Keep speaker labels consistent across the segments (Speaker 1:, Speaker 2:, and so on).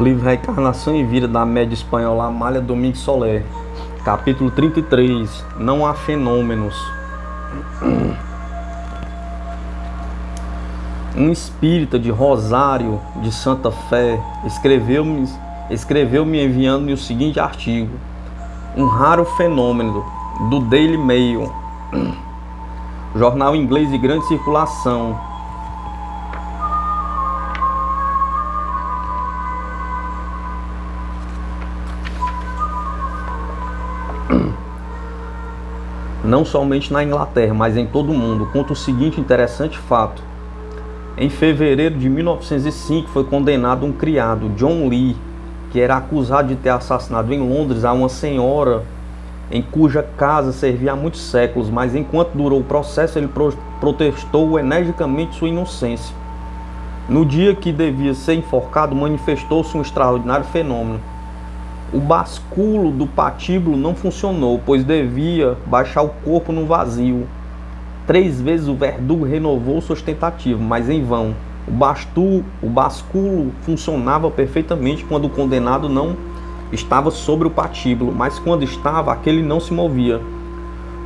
Speaker 1: Livro Reencarnação e Vida da média espanhola Amália Domingos Soler. Capítulo 33. Não há fenômenos. Um espírita de Rosário de Santa Fé escreveu-me enviando-me o seguinte artigo: um raro fenômeno, do Daily Mail, jornal inglês de grande circulação. Não somente na Inglaterra, mas em todo o mundo, conta o seguinte interessante fato. Em fevereiro de 1905 foi condenado um criado, John Lee, que era acusado de ter assassinado em Londres a uma senhora em cuja casa servia há muitos séculos, mas enquanto durou o processo ele protestou energicamente sua inocência. No dia que devia ser enforcado, manifestou-se um extraordinário fenômeno. O basculo do patíbulo não funcionou, pois devia baixar o corpo no vazio. 3 vezes o verdugo renovou suas tentativas, mas em vão. O basculo funcionava perfeitamente quando o condenado não estava sobre o patíbulo, mas quando estava, aquele não se movia.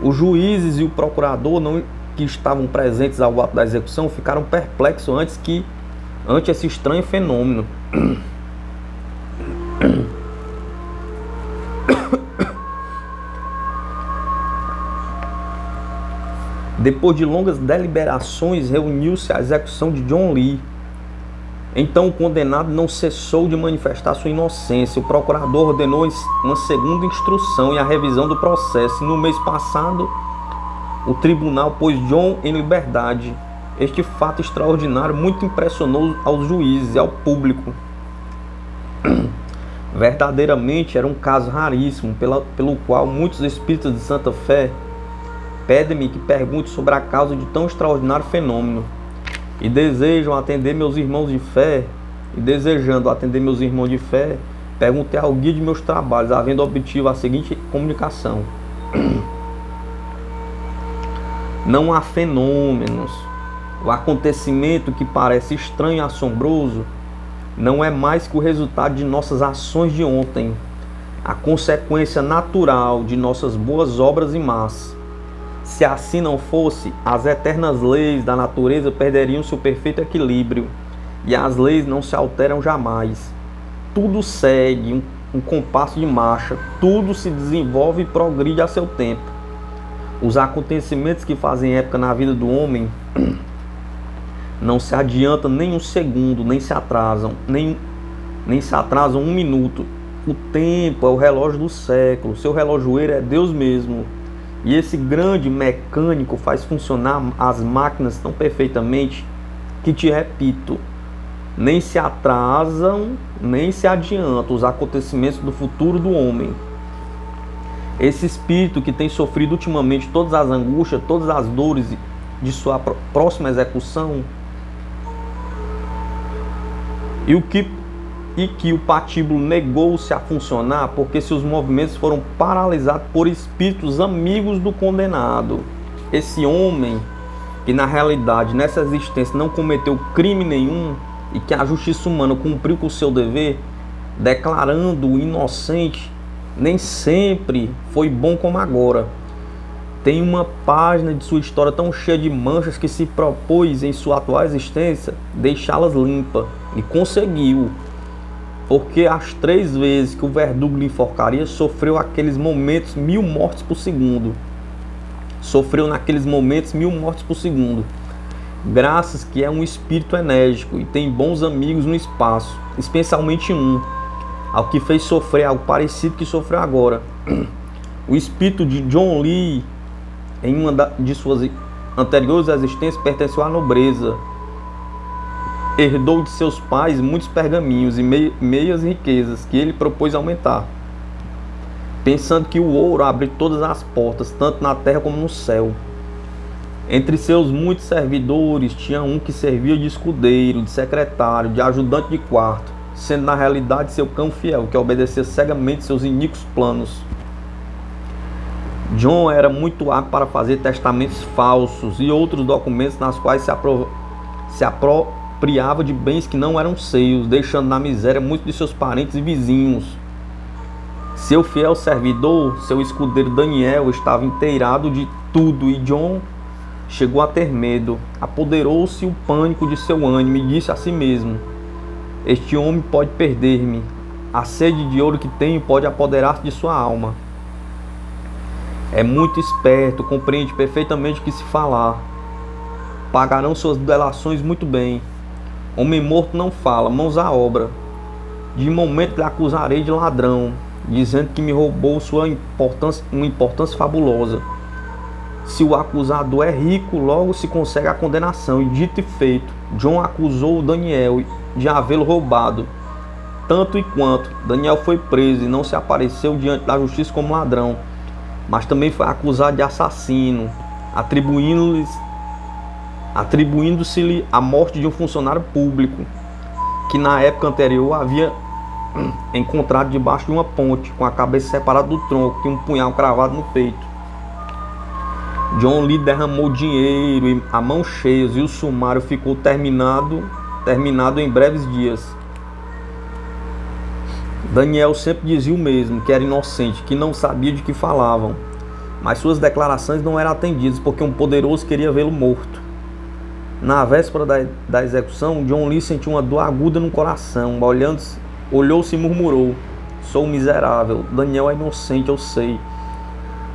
Speaker 1: Os juízes e o procurador que estavam presentes ao ato da execução ficaram perplexos ante esse estranho fenômeno. Depois de longas deliberações, reuniu-se a execução de John Lee. Então o condenado não cessou de manifestar sua inocência. O procurador ordenou uma segunda instrução e a revisão do processo. E no mês passado, o tribunal pôs John em liberdade. Este fato extraordinário muito impressionou aos juízes e ao público. Verdadeiramente era um caso raríssimo, pelo qual muitos espíritas de Santa Fé pedem-me que pergunte sobre a causa de tão extraordinário fenômeno. E desejando atender meus irmãos de fé, perguntei ao guia de meus trabalhos, havendo obtido a seguinte comunicação: não há fenômenos. O acontecimento que parece estranho e assombroso não é mais que o resultado de nossas ações de ontem, a consequência natural de nossas boas obras e más. Se assim não fosse, as eternas leis da natureza perderiam seu perfeito equilíbrio, e as leis não se alteram jamais. Tudo segue um compasso de marcha, tudo se desenvolve e progride a seu tempo. Os acontecimentos que fazem época na vida do homem não se adiantam nem um segundo, nem se atrasam um minuto. O tempo é o relógio do século, seu relojoeiro é Deus mesmo. E esse grande mecânico faz funcionar as máquinas tão perfeitamente que, te repito, nem se atrasam, nem se adiantam os acontecimentos do futuro do homem. Esse espírito que tem sofrido ultimamente todas as angústias, todas as dores de sua próxima execução, e que o patíbulo negou-se a funcionar porque seus movimentos foram paralisados por espíritos amigos do condenado. Esse homem, que na realidade nessa existência não cometeu crime nenhum e que a justiça humana cumpriu com o seu dever, declarando-o inocente, nem sempre foi bom como agora. Tem uma página de sua história tão cheia de manchas que se propôs em sua atual existência deixá-las limpas, e conseguiu. Porque as 3 vezes que o verdugo lhe enforcaria, sofreu aqueles momentos 1000 mortes por segundo. Graças que é um espírito enérgico e tem bons amigos no espaço, especialmente um, ao que fez sofrer algo parecido que sofreu agora. O espírito de John Lee, em uma de suas anteriores existências, pertenceu à nobreza. Herdou de seus pais muitos pergaminhos e meias riquezas que ele propôs aumentar, pensando que o ouro abre todas as portas, tanto na terra como no céu. Entre seus muitos servidores tinha um que servia de escudeiro, de secretário, de ajudante de quarto, sendo na realidade seu cão fiel, que obedecia cegamente seus iníquos planos. John era muito hábil para fazer testamentos falsos e outros documentos nas quais se priava de bens que não eram seus, deixando na miséria muitos de seus parentes e vizinhos. Seu fiel servidor, seu escudeiro Daniel, estava inteirado de tudo, e John chegou a ter medo. Apoderou-se o pânico de seu ânimo e disse a si mesmo: este homem pode perder-me. A sede de ouro que tenho pode apoderar-se de sua alma. É muito esperto, compreende perfeitamente o que se falar. Pagarão suas delações muito bem. Homem morto não fala, mãos à obra. De momento lhe acusarei de ladrão, dizendo que me roubou uma importância fabulosa. Se o acusador é rico, logo se consegue a condenação. E dito e feito, John acusou Daniel de havê-lo roubado. Tanto e quanto Daniel foi preso e não se apareceu diante da justiça como ladrão, mas também foi acusado de assassino, atribuindo-se-lhe a morte de um funcionário público, que na época anterior havia encontrado debaixo de uma ponte, com a cabeça separada do tronco e um punhal cravado no peito. John lhe derramou dinheiro e a mão cheias, e o sumário ficou terminado em breves dias. Daniel sempre dizia o mesmo, que era inocente, que não sabia de que falavam, mas suas declarações não eram atendidas, porque um poderoso queria vê-lo morto. Na véspera da execução, John Lee sentiu uma dor aguda no coração. Olhou-se e murmurou: sou miserável, Daniel é inocente, eu sei.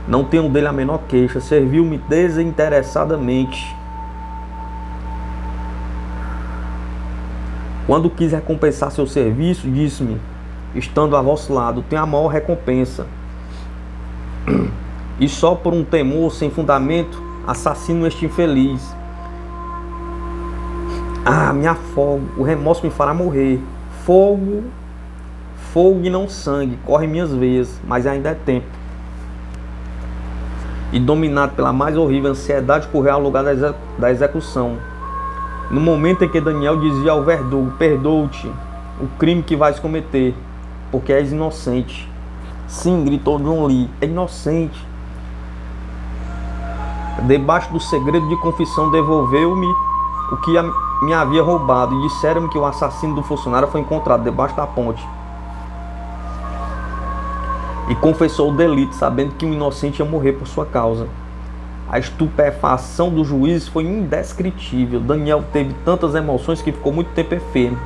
Speaker 1: Não tenho dele a menor queixa, serviu-me desinteressadamente. Quando quis recompensar seu serviço, disse-me: estando a vosso lado, tenho a maior recompensa. E só por um temor sem fundamento, assassino este infeliz. Me afogo, o remorso me fará morrer. Fogo e não sangue, corre em minhas veias, mas ainda é tempo. E dominado pela mais horrível ansiedade, correu ao lugar da execução. No momento em que Daniel dizia ao verdugo: perdoa-te o crime que vais cometer, porque és inocente. Sim, gritou John Lee, é inocente. Debaixo do segredo de confissão, devolveu-me o que me havia roubado, e disseram-me que o assassino do funcionário foi encontrado debaixo da ponte. E confessou o delito, sabendo que um inocente ia morrer por sua causa. A estupefação do juiz foi indescritível. Daniel teve tantas emoções que ficou muito tempo enfermo.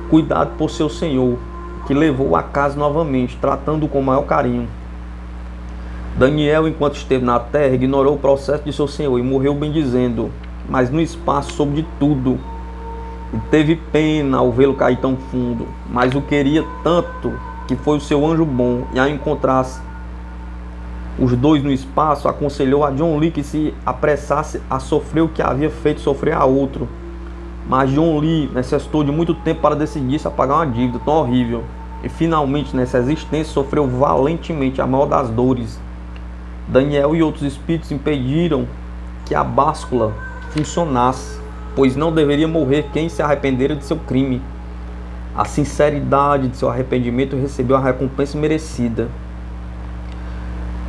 Speaker 1: Cuidado por seu senhor, que levou-o a casa novamente, tratando-o com o maior carinho. Daniel, enquanto esteve na terra, ignorou o processo de seu senhor e morreu bendizendo, mas no espaço soube de tudo. E teve pena ao vê-lo cair tão fundo, mas o queria tanto que foi o seu anjo bom, e ao encontrar-se os dois no espaço, aconselhou a John Lee que se apressasse a sofrer o que havia feito sofrer a outro. Mas John Lee necessitou de muito tempo para decidir-se a pagar uma dívida tão horrível, e finalmente nessa existência sofreu valentemente a maior das dores. Daniel e outros espíritos impediram que a báscula funcionasse, pois não deveria morrer quem se arrependera de seu crime. A sinceridade de seu arrependimento recebeu a recompensa merecida.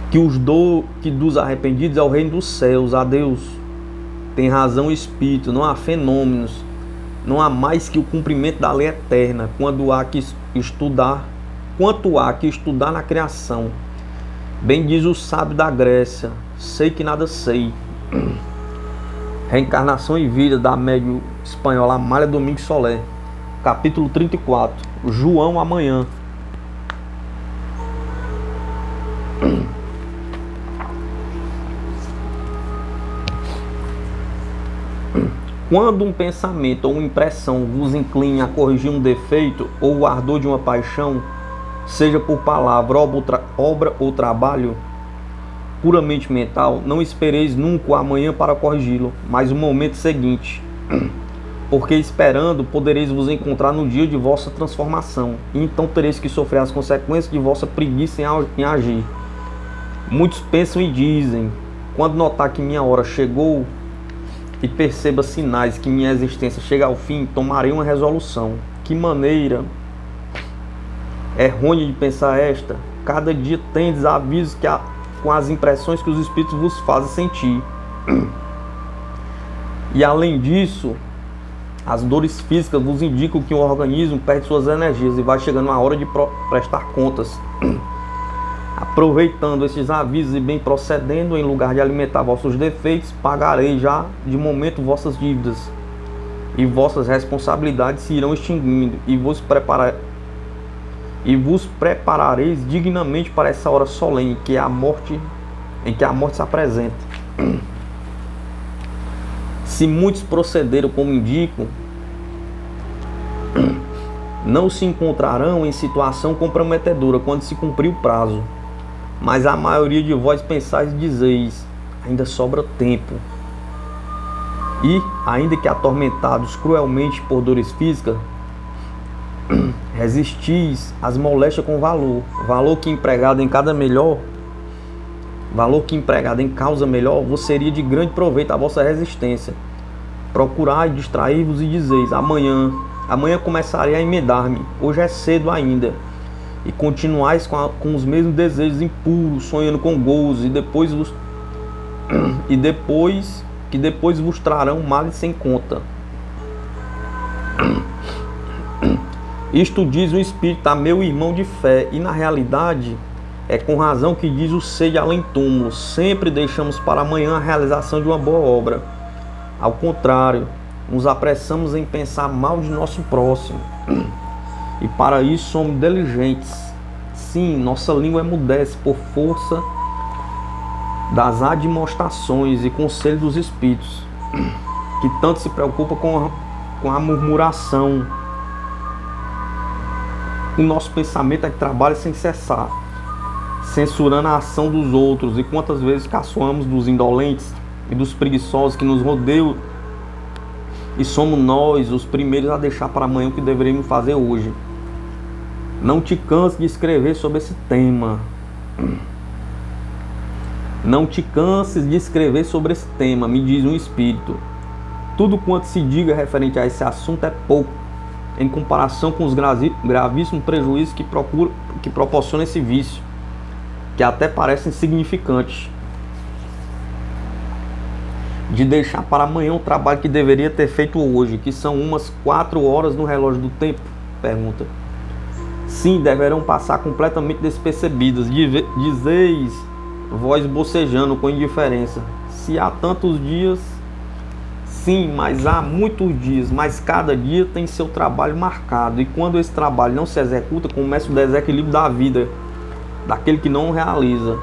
Speaker 1: Que dos arrependidos é o reino dos céus. Adeus. Tem razão o Espírito, não há fenômenos, não há mais que o cumprimento da lei eterna, quanto há que estudar na criação. Bem diz o sábio da Grécia: sei que nada sei. Reencarnação e Vida, da médium espanhola Amália Domingues Soler. Capítulo 34. João amanhã. Quando um pensamento ou uma impressão vos incline a corrigir um defeito ou o ardor de uma paixão, seja por palavra, obra ou trabalho puramente mental, não espereis nunca o amanhã para corrigi-lo, mas o momento seguinte, porque esperando podereis vos encontrar no dia de vossa transformação, e então tereis que sofrer as consequências de vossa preguiça em agir. Muitos pensam e dizem: quando notar que minha hora chegou e perceba sinais que minha existência chega ao fim, tomarei uma resolução. Que maneira errônea de pensar esta! Cada dia tendes avisos com as impressões que os espíritos vos fazem sentir. E além disso, As dores físicas vos indicam que o organismo perde suas energias e vai chegando a hora de prestar contas. Aproveitando estes avisos e bem procedendo, em lugar de alimentar vossos defeitos, pagarei já de momento vossas dívidas, e vossas responsabilidades se irão extinguindo, e vos preparareis dignamente para essa hora solene em que a morte se apresenta. Se muitos procederam como indico, não se encontrarão em situação comprometedora quando se cumprir o prazo. Mas a maioria de vós pensais e dizeis: ainda sobra tempo. E, ainda que atormentados cruelmente por dores físicas, resistis às moléstias com valor que empregado em causa melhor, vos seria de grande proveito a vossa resistência. Procurai distrair-vos e dizeis: amanhã começarei a emendar-me, hoje é cedo ainda. E continuais com os mesmos desejos impuros, sonhando com gozo, e depois vos trarão males sem conta. Isto diz o Espírito a meu irmão de fé, e na realidade é com razão que diz o sede além túmulo: sempre deixamos para amanhã a realização de uma boa obra. Ao contrário, nos apressamos em pensar mal de nosso próximo, e para isso somos diligentes. Sim, nossa língua emudece por força das admoestações e conselhos dos espíritos, que tanto se preocupa com a murmuração. O nosso pensamento é que trabalha sem cessar, censurando a ação dos outros, e quantas vezes caçoamos dos indolentes e dos preguiçosos que nos rodeiam, e somos nós os primeiros a deixar para amanhã o que deveríamos fazer hoje. Não te canses de escrever sobre esse tema. Não te canses de escrever sobre esse tema, me diz um espírito. Tudo quanto se diga referente a esse assunto é pouco, em comparação com os gravíssimos prejuízos que proporciona esse vício, que até parecem insignificantes. De deixar para amanhã o trabalho que deveria ter feito hoje, que são umas 4 horas no relógio do tempo? Pergunta. Sim, deverão passar completamente despercebidas. Dizeis vós bocejando com indiferença: se há tantos dias. Sim, mas há muitos dias, mas cada dia tem seu trabalho marcado, e quando esse trabalho não se executa, começa o desequilíbrio da vida daquele que não o realiza.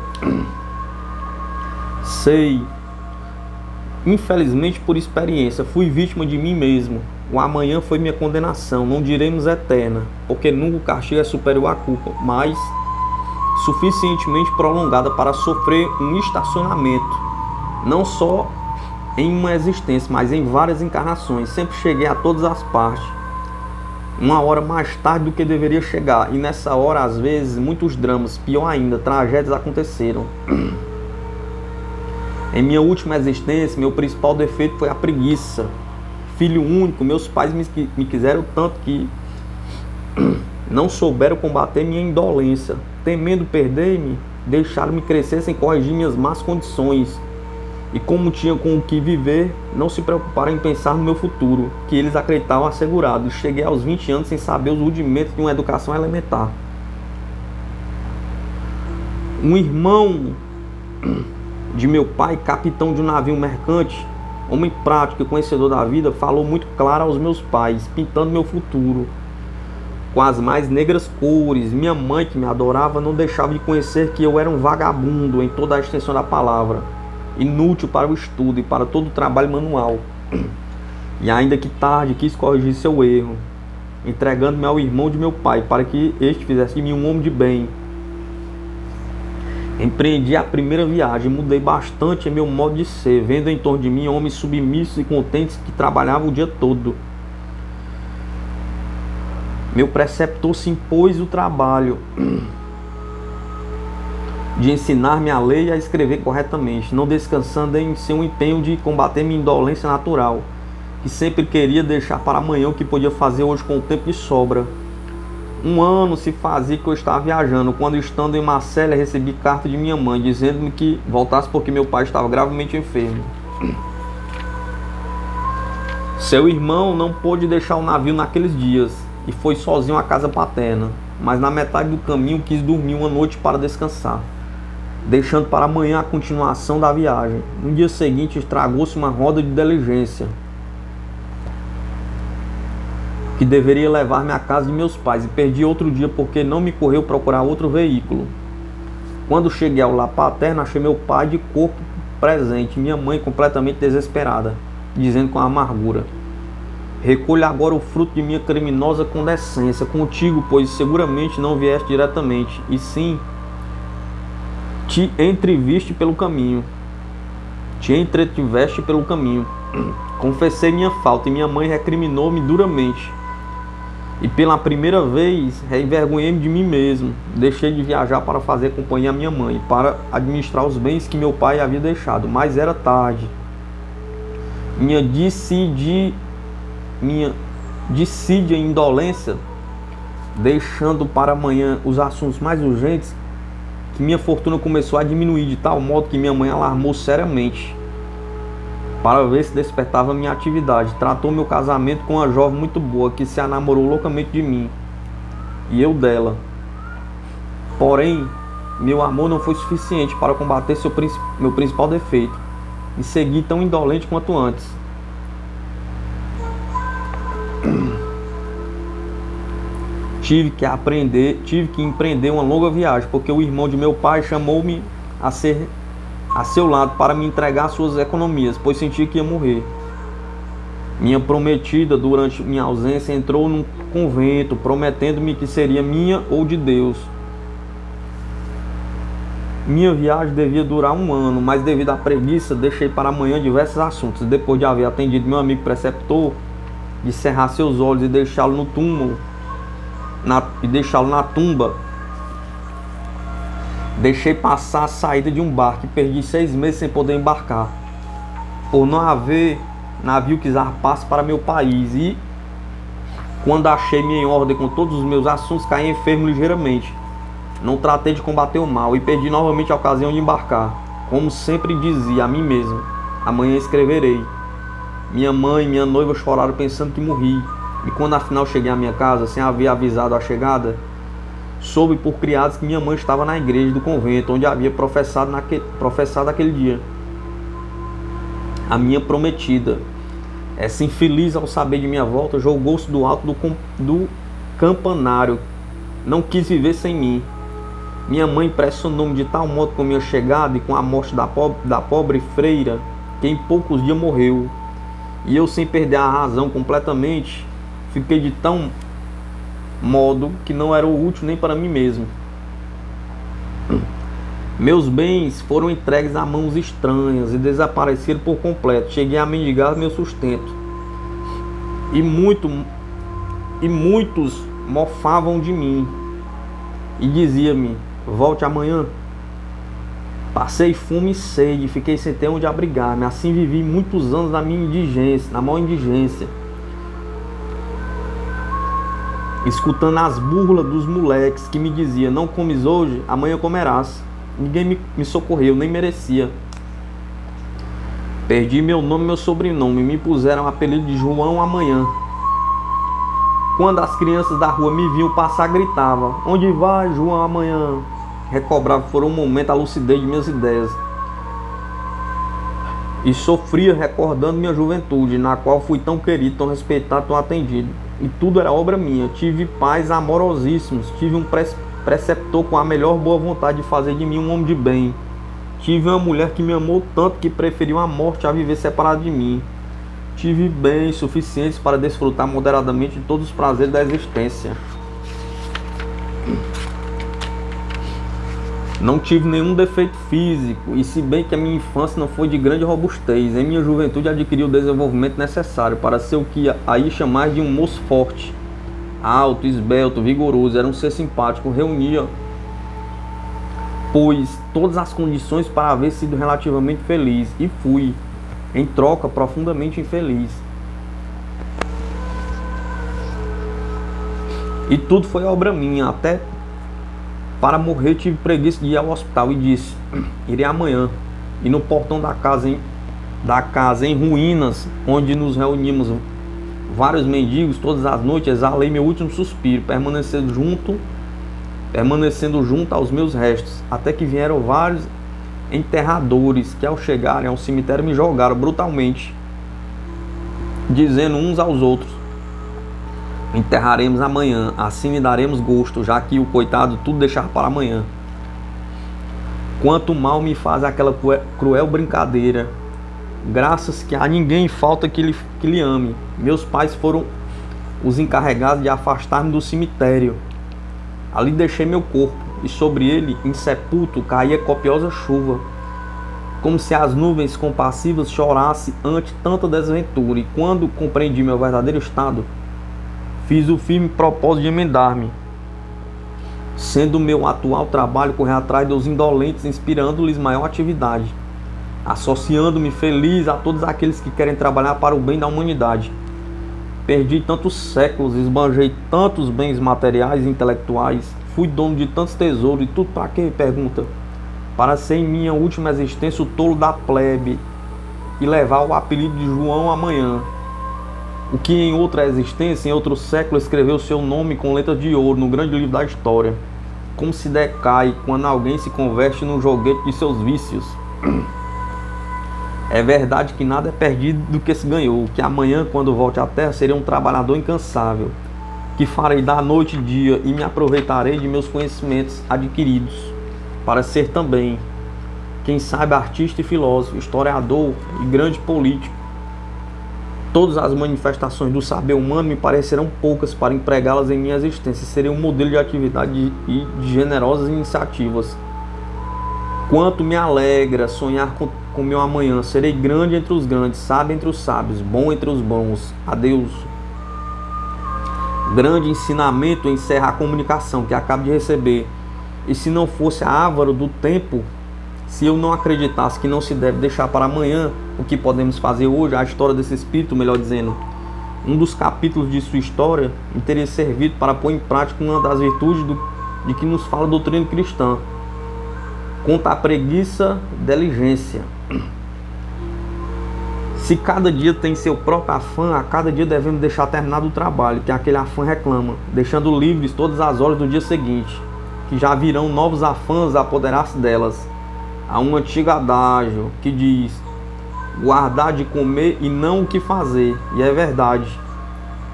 Speaker 1: Sei, infelizmente, por experiência, fui vítima de mim mesmo. O amanhã foi minha condenação, não diremos eterna, porque nunca o castigo é superior à culpa, mas suficientemente prolongada para sofrer um estacionamento, não só em uma existência, mas em várias encarnações. Sempre cheguei a todas as partes, uma hora mais tarde do que deveria chegar, e nessa hora, às vezes, muitos dramas, pior ainda, tragédias aconteceram. Em minha última existência, meu principal defeito foi a preguiça. Filho único, meus pais me quiseram tanto que não souberam combater minha indolência. Temendo perder-me, deixaram-me crescer sem corrigir minhas más condições. E como tinha com o que viver, não se preocuparam em pensar no meu futuro, que eles acreditavam assegurado. Cheguei aos 20 anos sem saber os rudimentos de uma educação elementar. Um irmão de meu pai, capitão de um navio mercante, homem prático e conhecedor da vida, falou muito claro aos meus pais, pintando meu futuro com as mais negras cores. Minha mãe, que me adorava, não deixava de conhecer que eu era um vagabundo em toda a extensão da palavra, inútil para o estudo e para todo o trabalho manual. E ainda que tarde quis corrigir seu erro, entregando-me ao irmão de meu pai, para que este fizesse de mim um homem de bem. Empreendi a primeira viagem, mudei bastante em meu modo de ser, vendo em torno de mim homens submissos e contentes que trabalhavam o dia todo. Meu preceptor se impôs o trabalho de ensinar-me a ler e a escrever corretamente, não descansando em seu empenho de combater minha indolência natural, que sempre queria deixar para amanhã o que podia fazer hoje com o tempo de sobra. 1 ano se fazia que eu estava viajando, quando, estando em Marselha, recebi carta de minha mãe, dizendo-me que voltasse porque meu pai estava gravemente enfermo. Seu irmão não pôde deixar o navio naqueles dias e foi sozinho à casa paterna, mas na metade do caminho quis dormir uma noite para descansar, deixando para amanhã a continuação da viagem. No dia seguinte estragou-se uma roda de diligência que deveria levar-me à casa de meus pais, e perdi outro dia porque não me correu procurar outro veículo. Quando cheguei ao lar paterno, achei meu pai de corpo presente, minha mãe completamente desesperada, dizendo com amargura: recolha agora o fruto de minha criminosa condescência contigo, pois seguramente não vieste diretamente, e sim te entreviste pelo caminho. Te entretiveste pelo caminho. Confessei minha falta e minha mãe recriminou-me duramente. E pela primeira vez envergonhei-me de mim mesmo. Deixei de viajar para fazer companhia à minha mãe, para administrar os bens que meu pai havia deixado, mas era tarde. Minha dissídia e indolência, deixando para amanhã os assuntos mais urgentes, que minha fortuna começou a diminuir de tal modo que minha mãe alarmou seriamente para ver se despertava minha atividade. Tratou meu casamento com uma jovem muito boa que se enamorou loucamente de mim e eu dela. Porém, meu amor não foi suficiente para combater meu principal defeito, e segui tão indolente quanto antes. Tive que empreender uma longa viagem, porque o irmão de meu pai chamou-me a seu lado para me entregar suas economias, pois sentia que ia morrer. Minha prometida, durante minha ausência, entrou num convento, prometendo-me que seria minha ou de Deus. Minha viagem devia durar 1 ano, mas devido à preguiça, deixei para amanhã diversos assuntos. Depois de haver atendido meu amigo preceptor, de cerrar seus olhos e deixá-lo no túmulo, na tumba, deixei passar a saída de um barco e perdi 6 meses sem poder embarcar, por não haver navio que zarpasse para meu país. E quando achei-me em ordem com todos os meus assuntos, caí enfermo ligeiramente. Não tratei de combater o mal e perdi novamente a ocasião de embarcar. Como sempre dizia a mim mesmo: amanhã escreverei. Minha mãe e minha noiva choraram pensando que morri. E quando afinal cheguei à minha casa, sem haver avisado a chegada, soube por criados que minha mãe estava na igreja do convento, onde havia professado aquele dia. A minha prometida, essa infeliz, ao saber de minha volta, jogou-se do alto do campanário. Não quis viver sem mim. Minha mãe impressionou-me de tal modo com minha chegada e com a morte da pobre freira, que em poucos dias morreu. E eu, sem perder a razão completamente, fiquei de tão modo que não era útil nem para mim mesmo. Meus bens foram entregues a mãos estranhas e desapareceram por completo. Cheguei a mendigar meu sustento. E muitos mofavam de mim e diziam-me: volte amanhã. Passei fome e sede, fiquei sem ter onde abrigar-me. Assim vivi muitos anos na maior indigência, escutando as burlas dos moleques que me diziam: não comes hoje, amanhã comerás. Ninguém me socorreu, nem merecia. Perdi meu nome e meu sobrenome, me puseram o apelido de João Amanhã. Quando as crianças da rua me viam passar, gritavam: onde vai, João Amanhã? Recobrava por um momento a lucidez de minhas ideias e sofria recordando minha juventude, na qual fui tão querido, tão respeitado, tão atendido. E tudo era obra minha. Tive pais amorosíssimos, tive um preceptor com a melhor boa vontade de fazer de mim um homem de bem. Tive uma mulher que me amou tanto que preferiu a morte a viver separada de mim. Tive bens suficientes para desfrutar moderadamente de todos os prazeres da existência. Não tive nenhum defeito físico, e se bem que a minha infância não foi de grande robustez, em minha juventude adquiri o desenvolvimento necessário para ser o que aí chamais de um moço forte, alto, esbelto, vigoroso. Era um ser simpático, reunia, pois, todas as condições para haver sido relativamente feliz, e fui, em troca, profundamente infeliz. E tudo foi obra minha. Até para morrer tive preguiça de ir ao hospital e disse: irei amanhã. E no portão da casa em ruínas, onde nos reunimos vários mendigos, todas as noites exalei meu último suspiro, permanecendo junto aos meus restos, até que vieram vários enterradores que ao chegarem ao cemitério me jogaram brutalmente, dizendo uns aos outros: enterraremos amanhã, assim lhe daremos gosto, já que o coitado tudo deixar para amanhã. Quanto mal me faz aquela cruel brincadeira, graças que a ninguém falta que lhe ame. Meus pais foram os encarregados de afastar-me do cemitério. Ali deixei meu corpo, e sobre ele, insepulto, caía copiosa chuva, como se as nuvens compassivas chorassem ante tanta desventura. E quando compreendi meu verdadeiro estado, fiz o firme propósito de emendar-me, sendo o meu atual trabalho correr atrás dos indolentes, inspirando-lhes maior atividade, associando-me feliz a todos aqueles que querem trabalhar para o bem da humanidade. Perdi tantos séculos, esbanjei tantos bens materiais e intelectuais, fui dono de tantos tesouros, e tudo para quê? Pergunta. Para ser em minha última existência o tolo da plebe e levar o apelido de João amanhã, o que em outra existência, em outro século, escreveu seu nome com letras de ouro no grande livro da história. Como se decai quando alguém se converte num joguete de seus vícios. É verdade que nada é perdido do que se ganhou, que amanhã, quando volte à terra, serei um trabalhador incansável, que farei da noite dia e me aproveitarei de meus conhecimentos adquiridos, para ser também, quem sabe, artista e filósofo, historiador e grande político. Todas as manifestações do saber humano me parecerão poucas para empregá-las em minha existência. Serei um modelo de atividade e de generosas iniciativas. Quanto me alegra sonhar com meu amanhã. Serei grande entre os grandes, sábio entre os sábios, bom entre os bons. Adeus. Grande ensinamento encerra a comunicação que acabo de receber. E se não fosse avaro do tempo, se eu não acreditasse que não se deve deixar para amanhã o que podemos fazer hoje, a história desse espírito, melhor dizendo, um dos capítulos de sua história, me teria servido para pôr em prática uma das virtudes de que nos fala a doutrina cristã. Contra a preguiça, diligência. Se cada dia tem seu próprio afã, a cada dia devemos deixar terminado o trabalho que aquele afã reclama, deixando livres todas as horas do dia seguinte, que já virão novos afãs a apoderar-se delas. Há um antigo adágio que diz: guardar de comer e não o que fazer. E é verdade,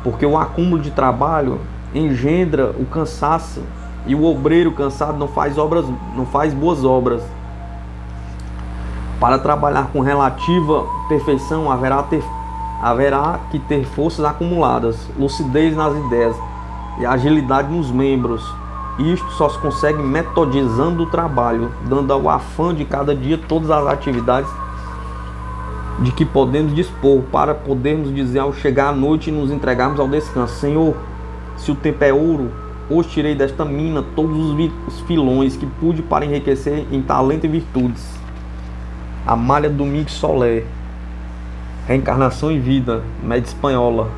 Speaker 1: porque o acúmulo de trabalho engendra o cansaço, e o obreiro cansado não faz boas obras. Para trabalhar com relativa perfeição, haverá que ter forças acumuladas, lucidez nas ideias e agilidade nos membros. Isto só se consegue metodizando o trabalho, dando ao afã de cada dia todas as atividades de que podemos dispor, para podermos dizer ao chegar à noite e nos entregarmos ao descanso: Senhor, se o tempo é ouro, hoje tirei desta mina todos os filões que pude para enriquecer em talento e virtudes. Amália Domingos Soler. Reencarnação e Vida, média espanhola.